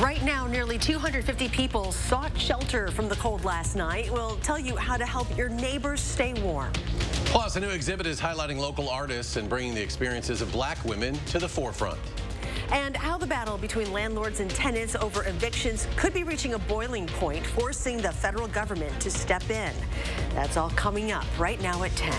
Right now, nearly 250 people sought shelter from the cold last night. We'll tell you how to help your neighbors stay warm. Plus, a new exhibit is highlighting local artists and bringing the experiences of black women to the forefront. And how the battle between landlords and tenants over evictions could be reaching a boiling point, forcing the federal government to step in. That's all coming up right now at 10.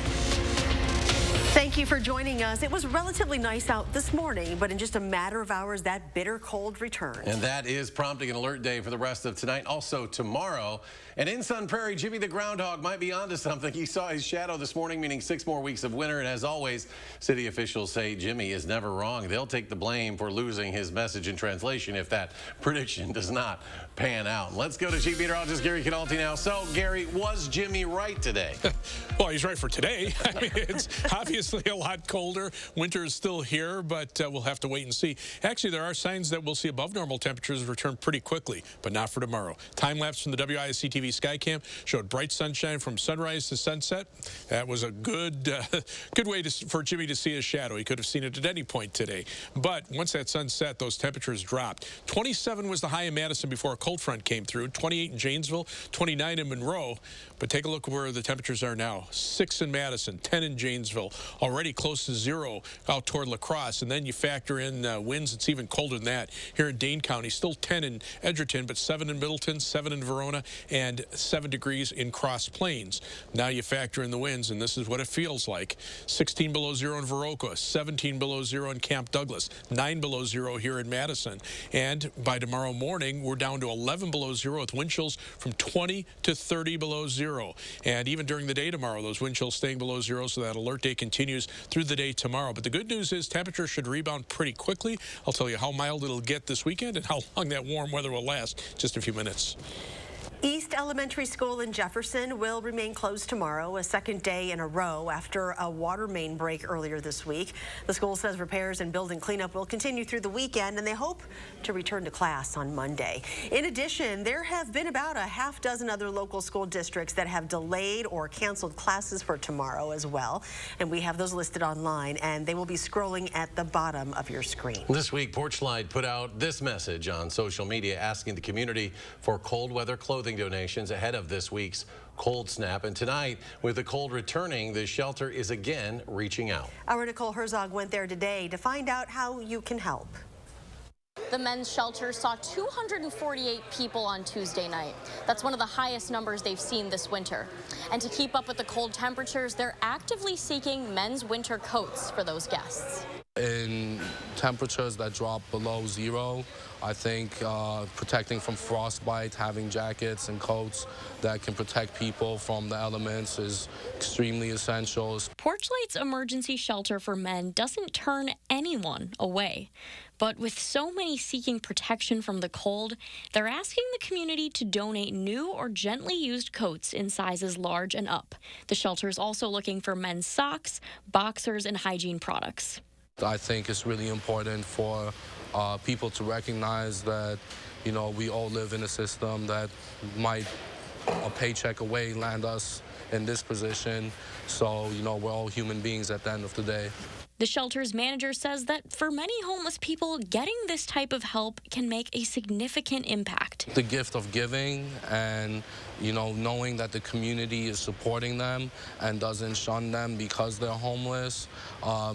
Thank you for joining us. It was relatively nice out this morning, but in just a matter of hours, that bitter cold returns. And that is prompting an alert day for the rest of tonight, also tomorrow. And in Sun Prairie, Jimmy the Groundhog might be onto something. He saw his shadow this morning, meaning 6 more weeks of winter. And as always, city officials say Jimmy is never wrong. They'll take the blame for losing his message in translation if that prediction does not pan out. Let's go to Chief Meteorologist Gary Canalti now. So, Gary, was Jimmy right today? Well, he's right for today. I mean, it's obviously a lot colder. Winter is still here, but we'll have to wait and see. Actually, there are signs that we'll see above normal temperatures return pretty quickly, but not for tomorrow. Time lapse from the WISC-TV Skycam showed bright sunshine from sunrise to sunset. That was a good way for Jimmy to see his shadow. He could have seen it at any point today. But once that sun set, those temperatures dropped. 27 was the high in Madison before a cold front came through. 28 in Janesville, 29 in Monroe. But take a look where the temperatures are now. 6 in Madison, 10 in Janesville, already close to 0 out toward La Crosse. And then you factor in winds, it's even colder than that here in Dane County. Still 10 in Edgerton, but 7 in Middleton, 7 in Verona, and 7 degrees in Cross Plains. Now you factor in the winds, and this is what it feels like. 16 below 0 in Viroqua, 17 below 0 in Camp Douglas, 9 below 0 here in Madison. And by tomorrow morning, we're down to 11 below 0 with wind chills from 20 to 30 below 0. And even during the day tomorrow, those wind chills staying below 0, so that alert day continues through the day tomorrow. But the good news is temperatures should rebound pretty quickly. I'll tell you how mild it'll get this weekend and how long that warm weather will last in just a few minutes. East Elementary School in Jefferson will remain closed tomorrow, a second day in a row after a water main break earlier this week. The school says repairs and building cleanup will continue through the weekend, and they hope to return to class on Monday. In addition, there have been about a half dozen other local school districts that have delayed or canceled classes for tomorrow as well. And we have those listed online, and they will be scrolling at the bottom of your screen. This week, Porchlight put out this message on social media asking the community for cold weather clothing donations ahead of this week's cold snap. And tonight, with the cold returning, the shelter is again reaching out. Our Nicole Herzog went there today to find out how you can help. The men's shelter saw 248 people on Tuesday night. That's one of the highest numbers they've seen this winter. And to keep up with the cold temperatures, they're actively seeking men's winter coats for those guests. In temperatures that drop below 0, I think protecting from frostbite, having jackets and coats that can protect people from the elements is extremely essential. Porchlight's emergency shelter for men doesn't turn anyone away. But with so many seeking protection from the cold, they're asking the community to donate new or gently used coats in sizes large and up. The shelter is also looking for men's socks, boxers, and hygiene products. I think it's really important for people to recognize that, you know, we all live in a system that might a paycheck away land us in this position. So, you know, we're all human beings at the end of the day. The shelter's manager says that for many homeless people, getting this type of help can make a significant impact. The gift of giving and, you know, knowing that the community is supporting them and doesn't shun them because they're homeless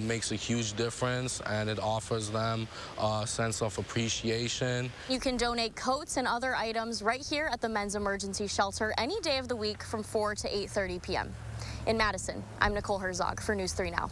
makes a huge difference, and it offers them a sense of appreciation. You can donate coats and other items right here at the men's emergency shelter any day of the week from 4 to 8:30 p.m. In Madison, I'm Nicole Herzog for News 3 Now.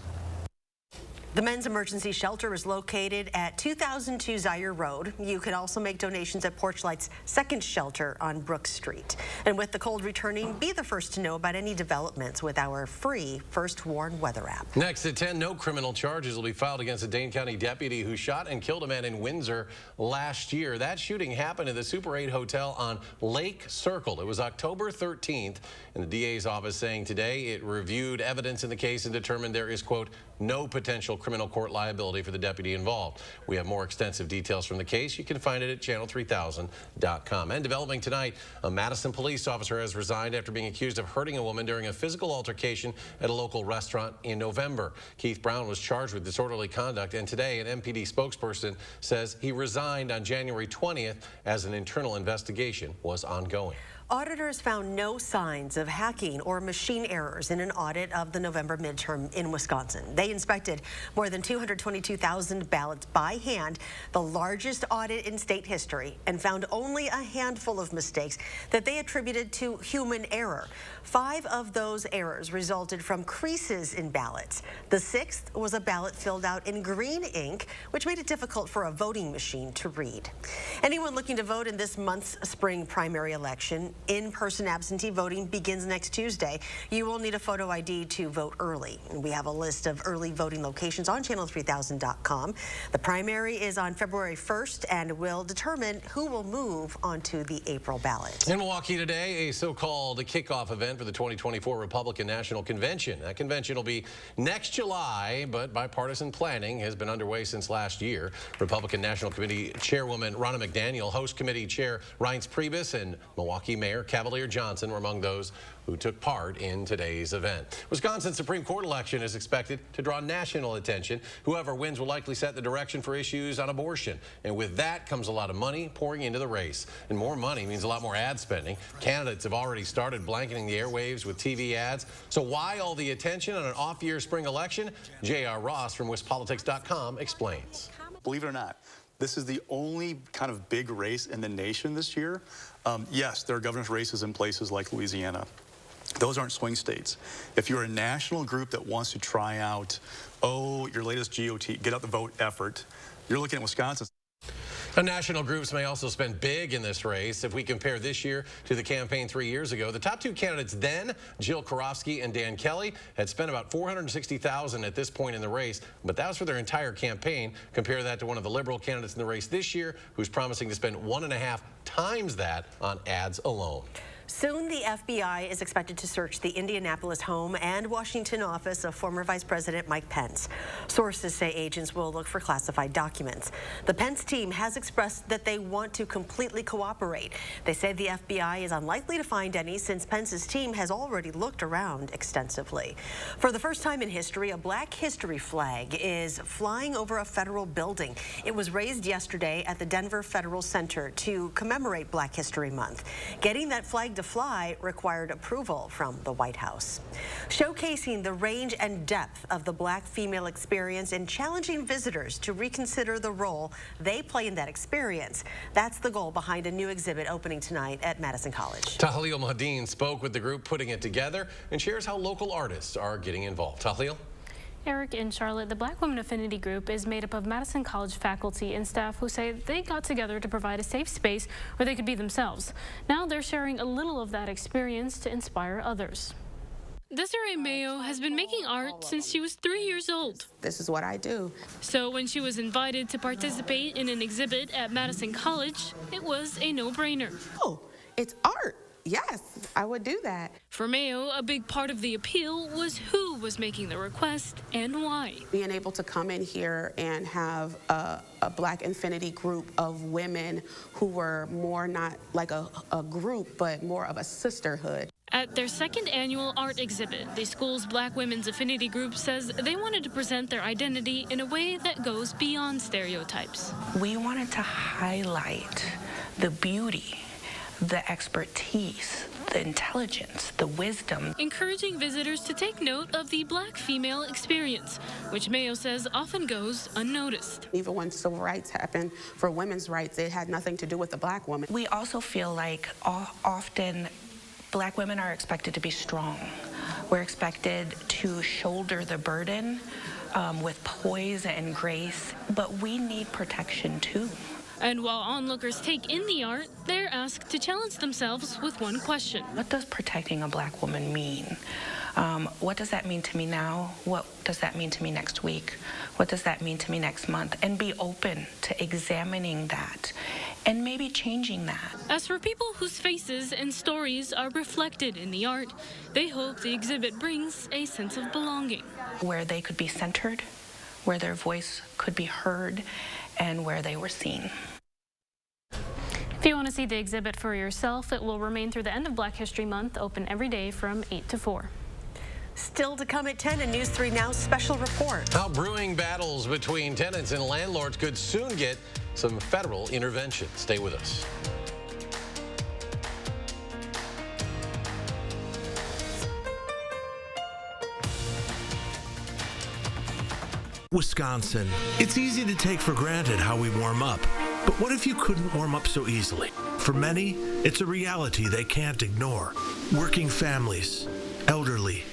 The men's emergency shelter is located at 2002 Zaire Road. You can also make donations at Porchlight's second shelter on Brook Street. And with the cold returning, be the first to know about any developments with our free First Warn weather app. Next at 10, no criminal charges will be filed against a Dane County deputy who shot and killed a man in Windsor last year. That shooting happened in the Super 8 Hotel on Lake Circle. It was October 13th, and the DA's office saying today it reviewed evidence in the case and determined there is, quote, no potential criminal court liability for the deputy involved. We have more extensive details from the case. You can find it at channel3000.com. And developing tonight, a Madison police officer has resigned after being accused of hurting a woman during a physical altercation at a local restaurant in November. Keith Brown was charged with disorderly conduct, and today an MPD spokesperson says he resigned on January 20th as an internal investigation was ongoing. Auditors found no signs of hacking or machine errors in an audit of the November midterm in Wisconsin. They inspected more than 222,000 ballots by hand, the largest audit in state history, and found only a handful of mistakes that they attributed to human error. 5 of those errors resulted from creases in ballots. The 6th was a ballot filled out in green ink, which made it difficult for a voting machine to read. Anyone looking to vote in this month's spring primary election, in-person absentee voting begins next Tuesday. You will need a photo ID to vote early. And we have a list of early voting locations on channel3000.com. The primary is on February 1st and will determine who will move onto the April ballot. In Milwaukee today, a so-called kickoff event for the 2024 Republican National Convention. That convention will be next July, but bipartisan planning has been underway since last year. Republican National Committee Chairwoman Ronna McDaniel, Host Committee Chair Reince Priebus, and Milwaukee Mayor Cavalier Johnson were among those who took part in today's event. Wisconsin's Supreme Court election is expected to draw national attention. Whoever wins will likely set the direction for issues on abortion. And with that comes a lot of money pouring into the race. And more money means a lot more ad spending. Candidates have already started blanketing the airwaves with TV ads. So why all the attention on an off-year spring election? J.R. Ross from WISCPolitics.com explains. Believe it or not, this is the only kind of big race in the nation this year. Yes, there are governor's races in places like Louisiana. Those aren't swing states. If you're a national group that wants to try out, your latest GOT, get out the vote effort, you're looking at Wisconsin. Now, national groups may also spend big in this race. If we compare this year to the campaign 3 years ago, the top 2 candidates then, Jill Karofsky and Dan Kelly, had spent about $460,000 at this point in the race, but that was for their entire campaign. Compare that to one of the liberal candidates in the race this year, who's promising to spend 1.5 times that on ads alone. Soon, the FBI is expected to search the Indianapolis home and Washington office of former Vice President Mike Pence. Sources say agents will look for classified documents. The Pence team has expressed that they want to completely cooperate. They say the FBI is unlikely to find any since Pence's team has already looked around extensively. For the first time in history, a Black History flag is flying over a federal building. It was raised yesterday at the Denver Federal Center to commemorate Black History Month. Getting that flag to fly required approval from the White House. Showcasing the range and depth of the Black female experience and challenging visitors to reconsider the role they play in that experience. That's the goal behind a new exhibit opening tonight at Madison College. Tahlil Mahadeen spoke with the group putting it together and shares how local artists are getting involved. Tahlil? Eric, in Charlotte, the Black Women Affinity Group is made up of Madison College faculty and staff who say they got together to provide a safe space where they could be themselves. Now they're sharing a little of that experience to inspire others. Desiree Mayo has been making art since she was 3 years old. This is what I do. So when she was invited to participate in an exhibit at Madison College, it was a no-brainer. Oh, it's art. Yes, I would do that. For Mayo, a big part of the appeal was who was making the request and why. Being able to come in here and have a Black Infinity group of women who were more not like a group, but more of a sisterhood. At their second annual art exhibit, the school's Black Women's Affinity Group says they wanted to present their identity in a way that goes beyond stereotypes. We wanted to highlight the beauty, the expertise, the intelligence, the wisdom. Encouraging visitors to take note of the Black female experience, which Mayo says often goes unnoticed. Even when civil rights happened for women's rights, it had nothing to do with the Black woman. We also feel like often Black women are expected to be strong. We're expected to shoulder the burden with poise and grace, but we need protection too. And while onlookers take in the art, they're asked to challenge themselves with one question. What does protecting a Black woman mean? What does that mean to me now? What does that mean to me next week? What does that mean to me next month? And be open to examining that and maybe changing that. As for people whose faces and stories are reflected in the art, they hope the exhibit brings a sense of belonging. Where they could be centered, where their voice could be heard and where they were seen. If you want to see the exhibit for yourself, it will remain through the end of Black History Month, open every day from 8 to 4. Still to come at 10, a News 3 Now special report. How brewing battles between tenants and landlords could soon get some federal intervention. Stay with us. Wisconsin. It's easy to take for granted how we warm up. But what if you couldn't warm up so easily? For many, it's a reality they can't ignore. Working families, elderly,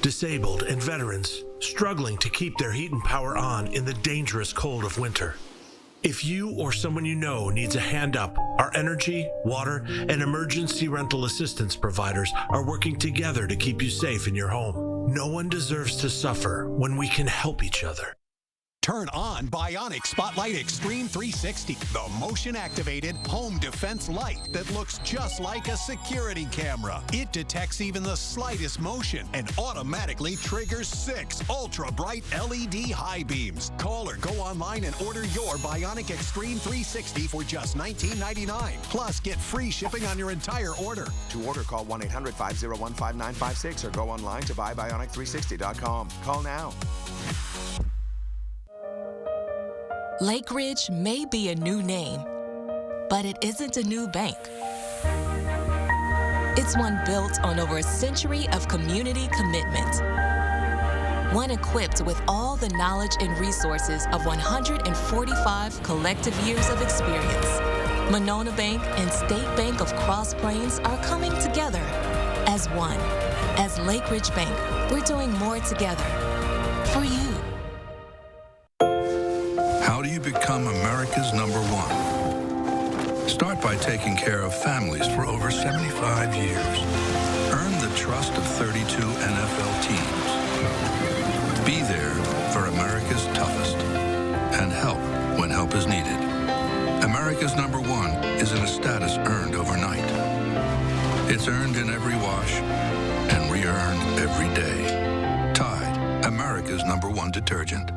disabled, and veterans struggling to keep their heat and power on in the dangerous cold of winter. If you or someone you know needs a hand up, our energy, water, and emergency rental assistance providers are working together to keep you safe in your home. No one deserves to suffer when we can help each other. Turn on Bionic Spotlight Extreme 360, the motion-activated home defense light that looks just like a security camera. It detects even the slightest motion and automatically triggers 6 ultra-bright LED high beams. Call or go online and order your Bionic Extreme 360 for just $19.99. Plus, get free shipping on your entire order. To order, call 1-800-501-5956 or go online to buybionic360.com. Call now. Lake Ridge may be a new name, but it isn't a new bank. It's one built on over a century of community commitment. One equipped with all the knowledge and resources of 145 collective years of experience. Monona Bank and State Bank of Cross Plains are coming together as one. As Lake Ridge Bank, we're doing more together for you. How do you become America's #1? Start by taking care of families for over 75 years. Earn the trust of 32 NFL teams. Be there for America's toughest and help when help is needed. America's #1 isn't a status earned overnight. It's earned in every wash and re-earned every day. Tide, America's #1 detergent.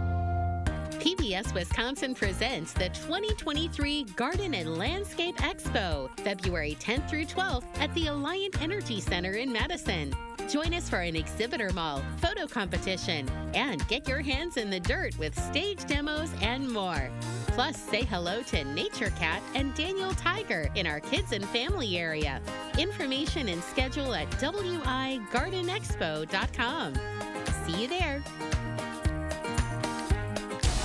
PBS Wisconsin presents the 2023 Garden and Landscape Expo, February 10th through 12th at the Alliant Energy Center in Madison. Join us for an exhibitor mall, photo competition, and get your hands in the dirt with stage demos and more. Plus, say hello to Nature Cat and Daniel Tiger in our kids and family area. Information and schedule at wigardenexpo.com. See you there.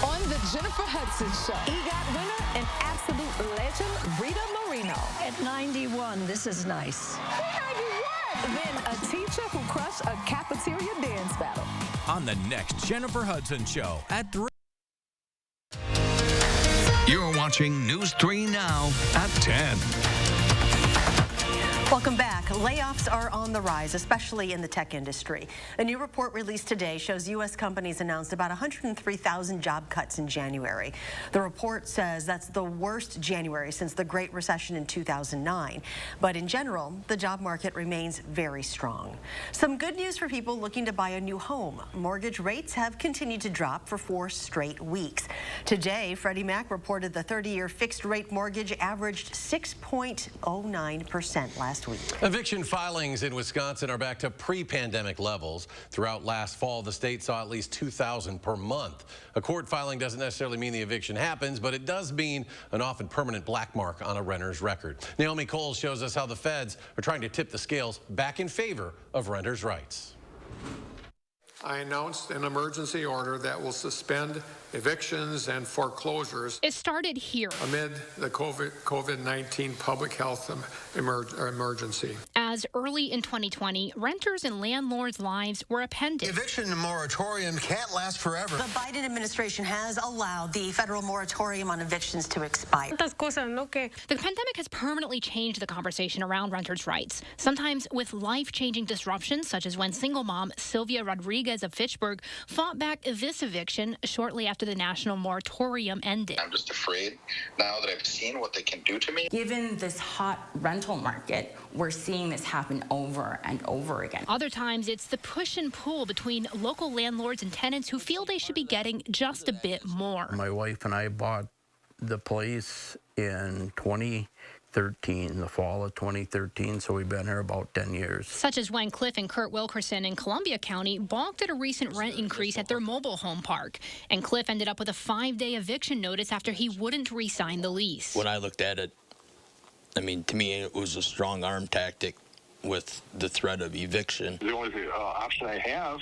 On the Jennifer Hudson Show, EGOT winner and absolute legend, Rita Moreno. At 91, this is nice. 91! Then a teacher who crushed a cafeteria dance battle. On the next Jennifer Hudson Show at 3. You're watching News 3 Now at 10. Welcome back. Layoffs are on the rise, especially in the tech industry. A new report released today shows U.S. companies announced about 103,000 job cuts in January. The report says that's the worst January since the Great Recession in 2009. But in general, the job market remains very strong. Some good news for people looking to buy a new home. Mortgage rates have continued to drop for 4 straight weeks. Today, Freddie Mac reported the 30-year fixed-rate mortgage averaged 6.09% last week. Eviction filings in Wisconsin are back to pre-pandemic levels. Throughout last fall, the state saw at least 2,000 per month. A court filing doesn't necessarily mean the eviction happens, but it does mean an often permanent black mark on a renter's record. Naomi Cole shows us how the feds are trying to tip the scales back in favor of renters' rights. I announced an emergency order that will suspend evictions and foreclosures. It started here. Amid the COVID-19 public health emergency. As early in 2020, renters and landlords' lives were appended. Eviction moratorium can't last forever. The Biden administration has allowed the federal moratorium on evictions to expire. The pandemic has permanently changed the conversation around renters' rights, sometimes with life-changing disruptions, such as when single mom Sylvia Rodriguez Rodriguez of Fitchburg fought back this eviction shortly after the national moratorium ended. I'm just afraid now that I've seen what they can do to me. Given this hot rental market, we're seeing this happen over and over again. Other times, it's the push and pull between local landlords and tenants who feel they should be getting just a bit more. My wife and I bought the place in 2013, the fall of 2013, so we've been here about 10 years. Such as when Cliff and Kurt Wilkerson in Columbia County balked at a recent rent increase at their mobile home park. And Cliff ended up with a 5-day eviction notice after he wouldn't re-sign the lease. When I looked at it, I mean, to me, it was a strong arm tactic with the threat of eviction. The only option I have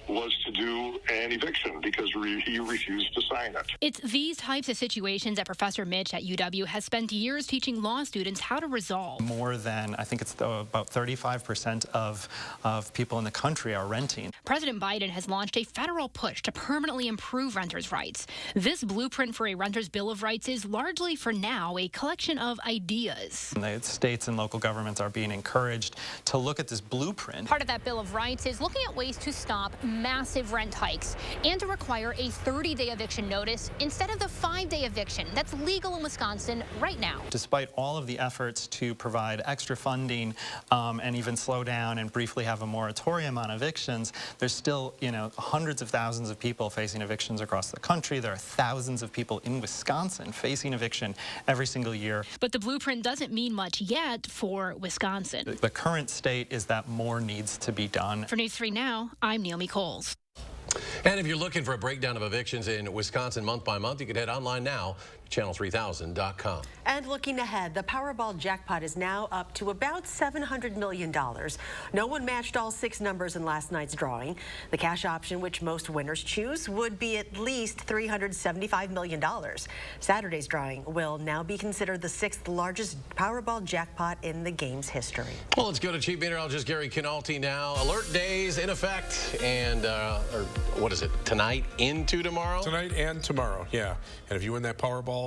was to do an eviction because he refused to sign it. It's these types of situations that Professor Mitch at UW has spent years teaching law students how to resolve. More than, I think it's about 35% of people in the country are renting. President Biden has launched a federal push to permanently improve renters' rights. This blueprint for a renter's bill of rights is largely, for now, a collection of ideas. The states and local governments are being encouraged to look at this blueprint. Part of that bill of rights is looking at ways to stop massive rent hikes and to require a 30-day eviction notice instead of the 5-day eviction that's legal in Wisconsin right now. Despite all of the efforts to provide extra funding and even slow down and briefly have a moratorium on evictions, there's still, hundreds of thousands of people facing evictions across the country. There are thousands of people in Wisconsin facing eviction every single year. But the blueprint doesn't mean much yet for Wisconsin. The current state is that more needs to be done. For News 3 Now, I'm Naomi Coles. And if you're looking for a breakdown of evictions in Wisconsin month by month, you can head online now to channel3000.com. And looking ahead, the Powerball jackpot is now up to about $700 million. No one matched all 6 numbers in last night's drawing. The cash option, which most winners choose, would be at least $375 million. Saturday's drawing will now be considered the 6th largest Powerball jackpot in the game's history. Well, let's go to Chief Meteorologist Gary Canalti now. Alert days in effect, and or what is it, tonight into tomorrow? Tonight and tomorrow, yeah. And if you win that Powerball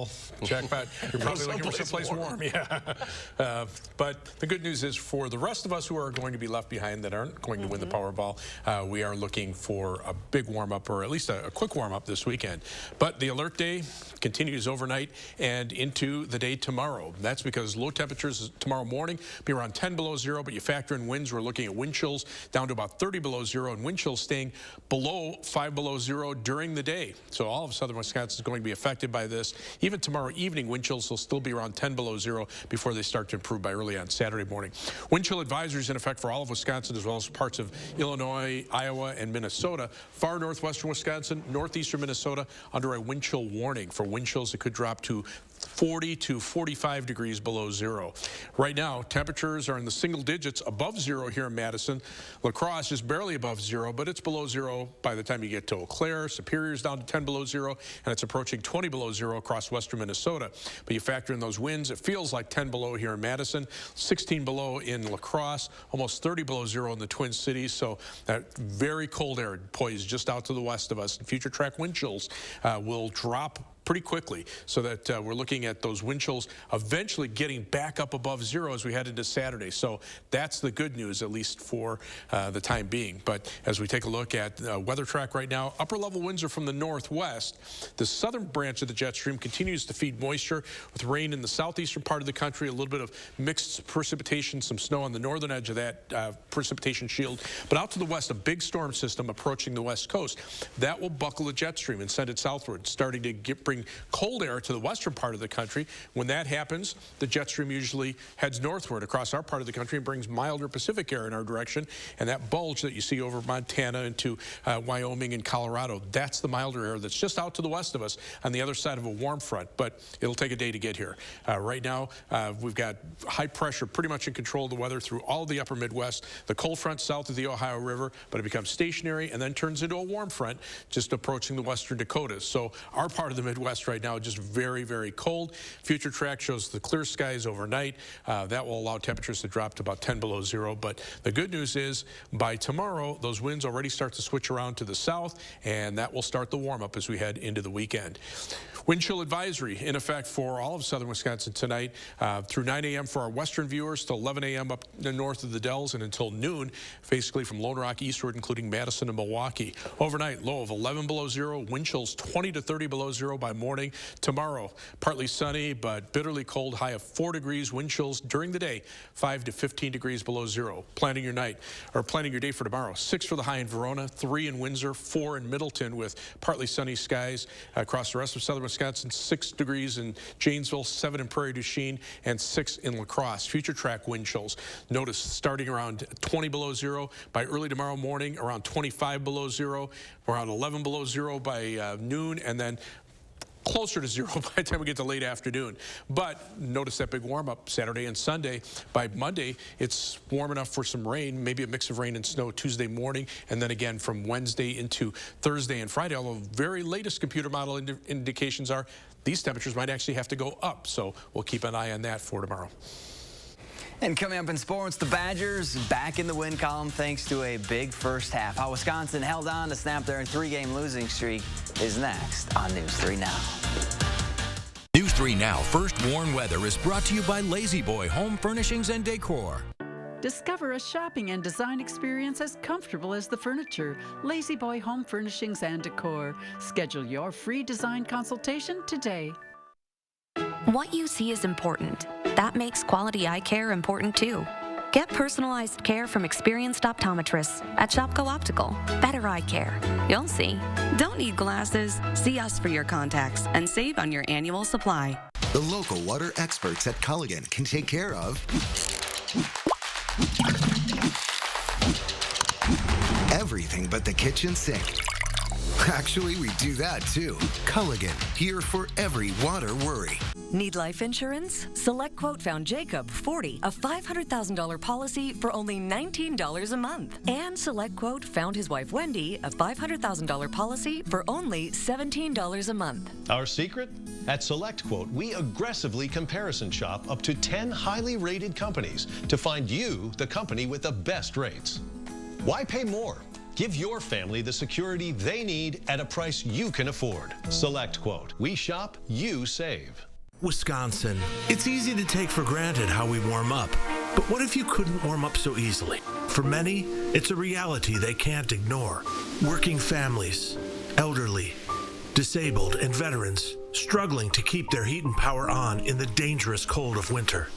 jackpot, you're probably looking for someplace warm. Yeah. But the good news is for the rest of us who are going to be left behind that aren't going to win the Powerball, we are looking for a big warm-up, or at least a quick warm-up this weekend. But the alert day continues overnight and into the day tomorrow. That's because low temperatures tomorrow morning be around 10 below zero, but you factor in winds, we're looking at wind chills down to about 30 below zero, and wind chills staying below 5 below zero during the day. So all of southern Wisconsin is going to be affected by this. Even tomorrow evening, wind chills will still be around 10 below zero before they start to improve by early on Saturday morning. Wind chill advisories in effect for all of Wisconsin, as well as parts of Illinois, Iowa, and Minnesota. Far northwestern Wisconsin, northeastern Minnesota under a wind chill warning for wind chills that could drop to 40 to 45 degrees below zero. Right now, temperatures are in the single digits above zero here in Madison. La Crosse is barely above zero, but it's below zero by the time you get to Eau Claire. Superior's down to 10 below zero, and it's approaching 20 below zero across western Minnesota. But you factor in those winds, it feels like 10 below here in Madison, 16 below in La Crosse, almost 30 below zero in the Twin Cities. So that very cold air poised just out to the west of us. And future track wind chills will drop pretty quickly, so that we're looking at those wind chills eventually getting back up above zero as we head into Saturday. So that's the good news, at least for the time being. But as we take a look at weather track right now, upper level winds are from the northwest. The southern branch of the jet stream continues to feed moisture with rain in the southeastern part of the country, a little bit of mixed precipitation, some snow on the northern edge of that precipitation shield. But out to the west, a big storm system approaching the west coast. That will buckle the jet stream and send it southward, starting to bring cold air to the western part of the country. When that happens, the jet stream usually heads northward across our part of the country and brings milder Pacific air in our direction. And that bulge that you see over Montana into Wyoming and Colorado, that's the milder air that's just out to the west of us on the other side of a warm front. But it'll take a day to get here. Right now, we've got high pressure pretty much in control of the weather through all of the upper Midwest. The cold front south of the Ohio River, but it becomes stationary and then turns into a warm front just approaching the western Dakotas. So our part of the Midwest Midwest right now, just very, very cold. Future track shows the clear skies overnight. That will allow temperatures to drop to about 10 below zero. But the good news is by tomorrow, those winds already start to switch around to the south, and that will start the warm-up as we head into the weekend. Wind chill advisory in effect for all of southern Wisconsin tonight through 9 a.m. for our western viewers to 11 a.m. up north of the Dells and until noon, basically from Lone Rock eastward, including Madison and Milwaukee. Overnight, low of 11 below zero, wind chills 20 to 30 below zero by morning. Tomorrow, partly sunny but bitterly cold, high of 4 degrees, wind chills during the day 5 to 15 degrees below zero. Planning your day for tomorrow, 6 for the high in Verona, 3 in Windsor, 4 in Middleton with partly sunny skies across the rest of southern Wisconsin, 6 degrees in Janesville, 7 in Prairie du Chien, and 6 in La Crosse. Future track wind chills. Notice starting around 20 below zero by early tomorrow morning, around 25 below zero, around 11 below zero by noon, and then closer to zero by the time we get to late afternoon. But notice that big warm-up Saturday and Sunday. By Monday, it's warm enough for some rain, maybe a mix of rain and snow Tuesday morning, and then again from Wednesday into Thursday and Friday, although very latest computer model indications are these temperatures might actually have to go up. So we'll keep an eye on that for tomorrow. And coming up in sports, the Badgers back in the win column thanks to a big first half. How Wisconsin held on to snap their 3-game losing streak is next on News 3 Now. News 3 Now First Warn Weather is brought to you by Lazy Boy Home Furnishings and Decor. Discover a shopping and design experience as comfortable as the furniture. Lazy Boy Home Furnishings and Decor. Schedule your free design consultation today. What you see is important. That makes quality eye care important too. Get personalized care from experienced optometrists at Shopko Optical. Better eye care. You'll see. Don't need glasses. See us for your contacts and save on your annual supply. The local water experts at Culligan can take care of everything but the kitchen sink. Actually, we do that too. Culligan, here for every water worry. Need life insurance? Select Quote found Jacob 40, a $500,000 policy for only $19 a month. And Select Quote found his wife Wendy, a $500,000 policy for only $17 a month. Our secret? At SelectQuote, we aggressively comparison shop up to 10 highly rated companies to find you the company with the best rates. Why pay more? Give your family the security they need at a price you can afford. SelectQuote. We shop, you save. Wisconsin. It's easy to take for granted how we warm up. But what if you couldn't warm up so easily? For many, it's a reality they can't ignore. Working families, elderly, disabled, and veterans struggling to keep their heat and power on in the dangerous cold of winter.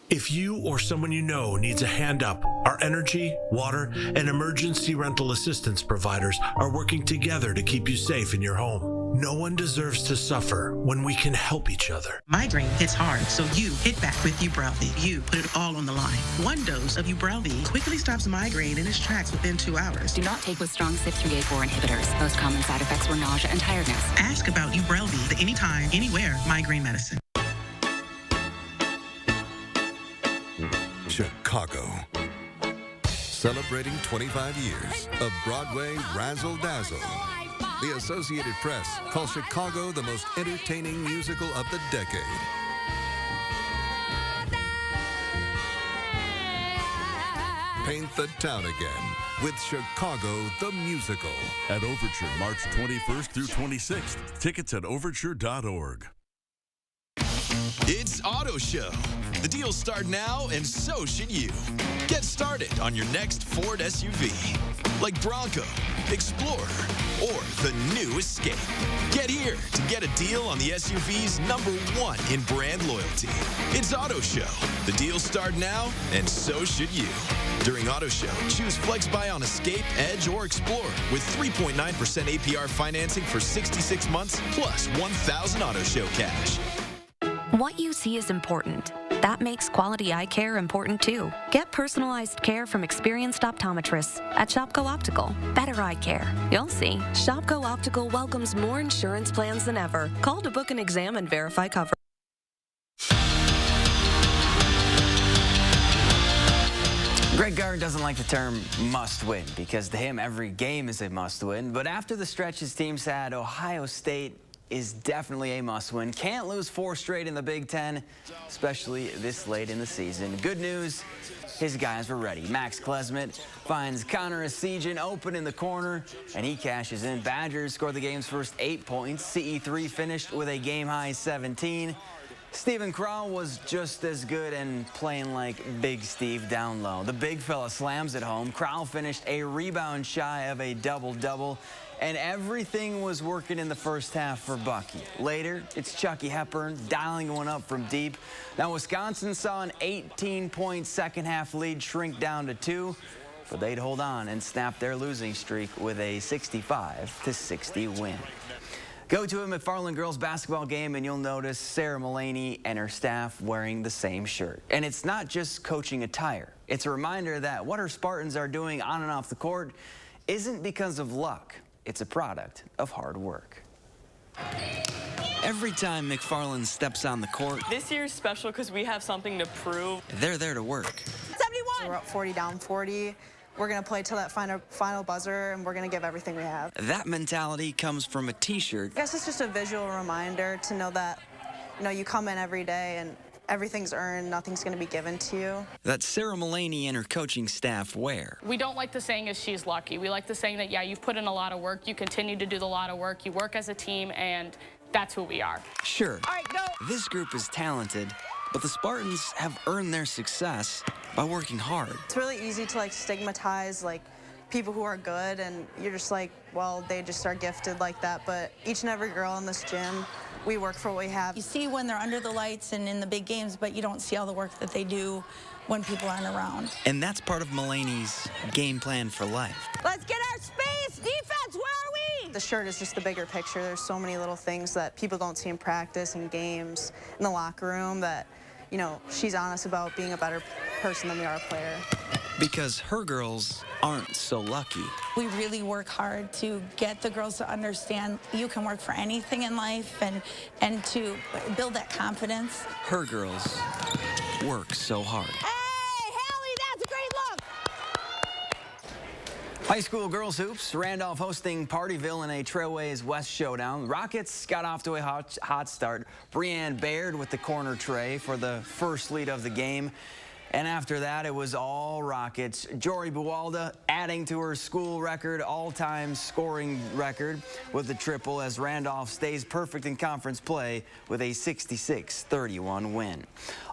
If you or someone you know needs a hand up, our energy, water, and emergency rental assistance providers are working together to keep you safe in your home. No one deserves to suffer when we can help each other. Migraine hits hard, so you hit back with Ubrelvy. You put it all on the line. One dose of Ubrelvy quickly stops migraine in its tracks within 2 hours. Do not take with strong CYP3A4 inhibitors. Most common side effects were nausea and tiredness. Ask about Ubrelvy, the anytime, anywhere migraine medicine. Chicago. Celebrating 25 years of Broadway razzle-dazzle. The Associated Press calls Chicago the most entertaining musical of the decade. Paint the town again with Chicago the Musical. At Overture, March 21st through 26th. Tickets at overture.org. It's Auto Show. The deals start now, and so should you. Get started on your next Ford SUV, like Bronco, Explorer, or the new Escape. Get here to get a deal on the SUVs #1 in brand loyalty. It's Auto Show. The deals start now, and so should you. During Auto Show, choose Flex Buy on Escape, Edge, or Explorer with 3.9% APR financing for 66 months plus 1,000 Auto Show cash. What you see is important. That makes quality eye care important too. Get personalized care from experienced optometrists at Shopko Optical. Better eye care. You'll see. Shopko Optical welcomes more insurance plans than ever. Call to book an exam and verify coverage. Greg Gard doesn't like the term must win because to him every game is a must win. But after the stretch his teams had Ohio State is definitely a must-win. Can't lose 4 straight in the Big Ten, especially this late in the season. Good news, his guys were ready. Max Klesmet finds Connor Esijan open in the corner, and he cashes in. Badgers scored the game's first 8 points. CE3 finished with a game-high 17. Stephen Crowl was just as good and playing like Big Steve down low. The big fella slams it home. Crowl finished a rebound shy of a double-double, and everything was working in the first half for Bucky. Later, it's Chucky Hepburn dialing one up from deep. Now, Wisconsin saw an 18-point second-half lead shrink down to 2, but they'd hold on and snap their losing streak with a 65-60 win. Go to a McFarland girls basketball game and you'll notice Sarah Mullaney and her staff wearing the same shirt. And it's not just coaching attire. It's a reminder that what her Spartans are doing on and off the court isn't because of luck. It's a product of hard work. Every time McFarland steps on the court, this year's special because we have something to prove. They're there to work. 71! We're up 40 down 40. We're going to play till that final buzzer, and we're going to give everything we have. That mentality comes from a T-shirt. I guess it's just a visual reminder to know that, you come in every day and everything's earned, nothing's going to be given to you. That Sarah Mullaney and her coaching staff wear. We don't like the saying is she's lucky. We like the saying that, yeah, you've put in a lot of work, you continue to do the lot of work, you work as a team, and that's who we are. Sure, all right, go. This group is talented, but the Spartans have earned their success by working hard. It's really easy to stigmatize people who are good, and you're just well, they just are gifted like that. But each and every girl in this gym, we work for what we have. You see when they're under the lights and in the big games, but you don't see all the work that they do when people aren't around. And that's part of Mullaney's game plan for life. Let's get our space! Defense, where are we? The shirt is just the bigger picture. There's so many little things that people don't see in practice and games, in the locker room, that she's honest about being a better person than we are a player. Because her girls aren't so lucky. We really work hard to get the girls to understand you can work for anything in life and to build that confidence. Her girls work so hard. Hey, Hallie, that's a great look! High school girls hoops, Randolph hosting Partyville in a Trailways West showdown. Rockets got off to a hot start. Breanne Baird with the corner tray for the first lead of the game. And after that, it was all Rockets. Jory Buwalda adding to her school record, all-time scoring record with the triple as Randolph stays perfect in conference play with a 66-31 win.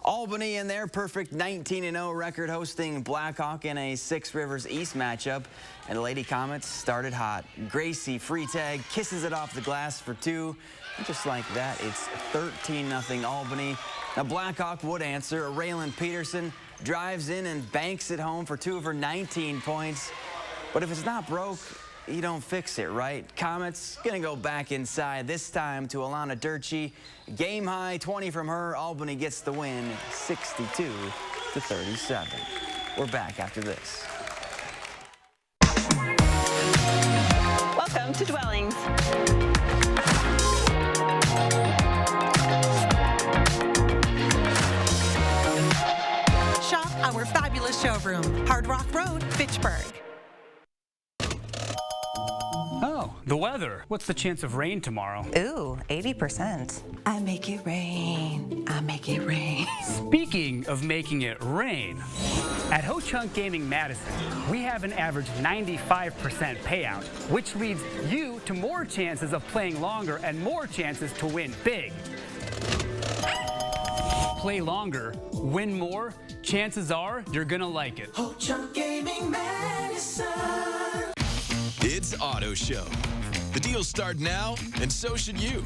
Albany in their perfect 19-0 record hosting Blackhawk in a Six Rivers East matchup. And the Lady Comets started hot. Gracie Freitag kisses it off the glass for 2. And just like that, it's 13-0 Albany. Now Blackhawk would answer. Raylan Peterson drives in and banks it home for 2 of her 19 points. But if it's not broke, you don't fix it, right? Comets gonna go back inside, this time to Alana Durchie. Game high 20 from her. Albany gets the win, 62-37. We're back after this. Welcome to Dwellings. Shop our fabulous showroom, Hard Rock Road, Fitchburg. Oh, the weather. What's the chance of rain tomorrow? Ooh, 80%. I make it rain. I make it rain. Speaking of making it rain, at Ho Chunk Gaming Madison, we have an average 95% payout, which leads you to more chances of playing longer and more chances to win big. Play longer, win more, chances are you're gonna like it. Ho Chunk Gaming Madison. It's Auto Show. The deals start now, and so should you.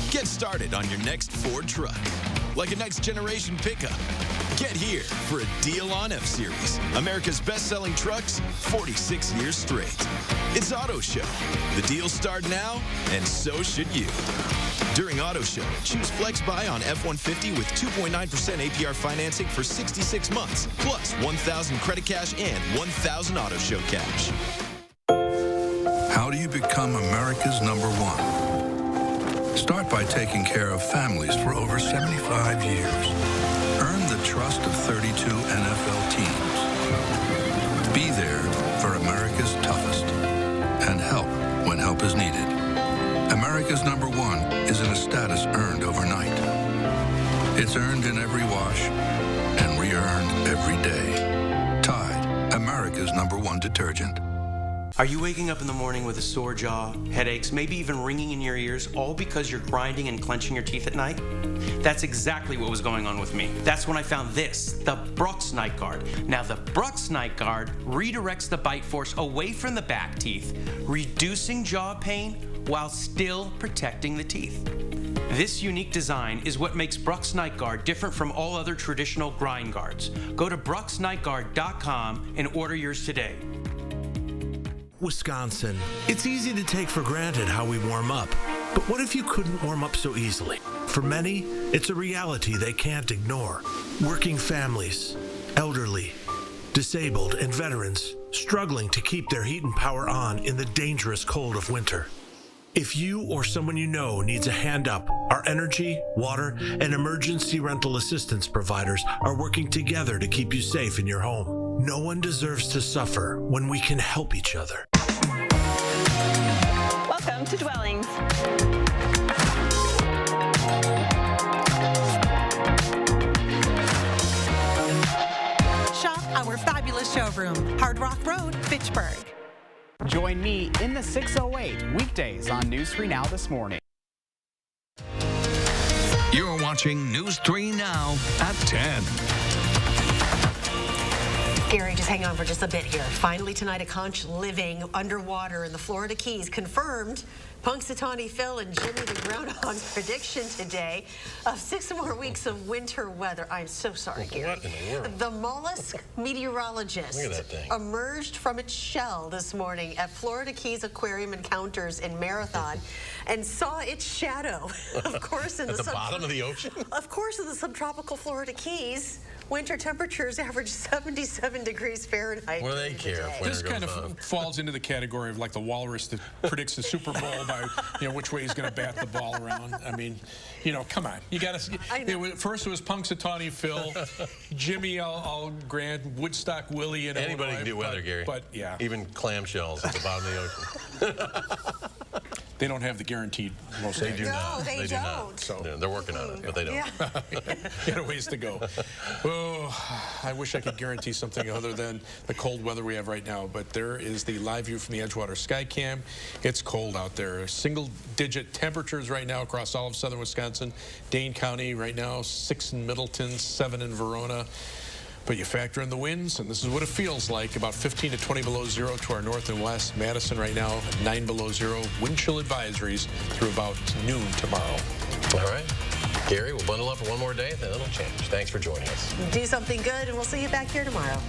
Get started on your next Ford truck. Like a next generation pickup. Get here for a deal on F-Series. America's best-selling trucks, 46 years straight. It's Auto Show. The deals start now, and so should you. During Auto Show, choose Flex Buy on F-150 with 2.9% APR financing for 66 months, plus 1,000 credit cash and 1,000 Auto Show cash. How do you become America's #1? Start by taking care of families for over 75 years. Earn the trust of 32 NFL teams. Be there for America's toughest and help when help is needed. America's #1 is It's earned in every wash and re-earned every day. Tide, America's #1 detergent. Are you waking up in the morning with a sore jaw, headaches, maybe even ringing in your ears, all because you're grinding and clenching your teeth at night? That's exactly what was going on with me. That's when I found this, the Brux Night Guard. Now, the Brux Night Guard redirects the bite force away from the back teeth, reducing jaw pain while still protecting the teeth. This unique design is what makes Brux Night Guard different from all other traditional grind guards. Go to bruxnightguard.com and order yours today. Wisconsin. It's easy to take for granted how we warm up. But what if you couldn't warm up so easily? For many, it's a reality they can't ignore. Working families, elderly, disabled, and veterans struggling to keep their heat and power on in the dangerous cold of winter. If you or someone you know needs a hand up, our energy, water, and emergency rental assistance providers are working together to keep you safe in your home. No one deserves to suffer when we can help each other. Welcome to Dwellings. Shop our fabulous showroom, Hard Rock Road, Fitchburg. Join me in the 608 weekdays on News 3 Now this morning. You're watching News 3 Now at 10. Gary, just hang on for just a bit here. Finally tonight, a conch living underwater in the Florida Keys confirmed Punxsutawney Phil and Jimmy the Groundhog's prediction today of 6 more weeks of winter weather. I'm so sorry, Gary. What in the world? The mollusk meteorologist Look at that thing. emerged from its shell this morning at Florida Keys Aquarium Encounters in Marathon and saw its shadow, of course, in at the bottom of the ocean? Of course, in the subtropical Florida Keys. Winter temperatures average 77 degrees Fahrenheit. What do they care if winter This kind of falls into the category of like the walrus that predicts the Super Bowl by, which way he's going to bat the ball around. I mean, come on. You got to. First it was Punxsutawney Phil, Jimmy. I'll grant Woodstock Willie and anybody can do weather, Gary. But yeah, even clamshells at the bottom of the ocean. They don't have the guaranteed most days. No, they do don't. not. So yeah, they're working on it, but they don't. Yeah. Got a ways to go. Oh, I wish I could guarantee something other than the cold weather we have right now, but there is the live view from the Edgewater Skycam. It's cold out there. Single-digit temperatures right now across all of southern Wisconsin. Dane County right now, 6 in Middleton, 7 in Verona. But you factor in the winds, and this is what it feels like, about 15 to 20 below zero to our north and west. Madison right now, 9 below zero. Wind chill advisories through about noon tomorrow. All right. Gary, we'll bundle up for one more day, then it'll change. Thanks for joining us. Do something good, and we'll see you back here tomorrow.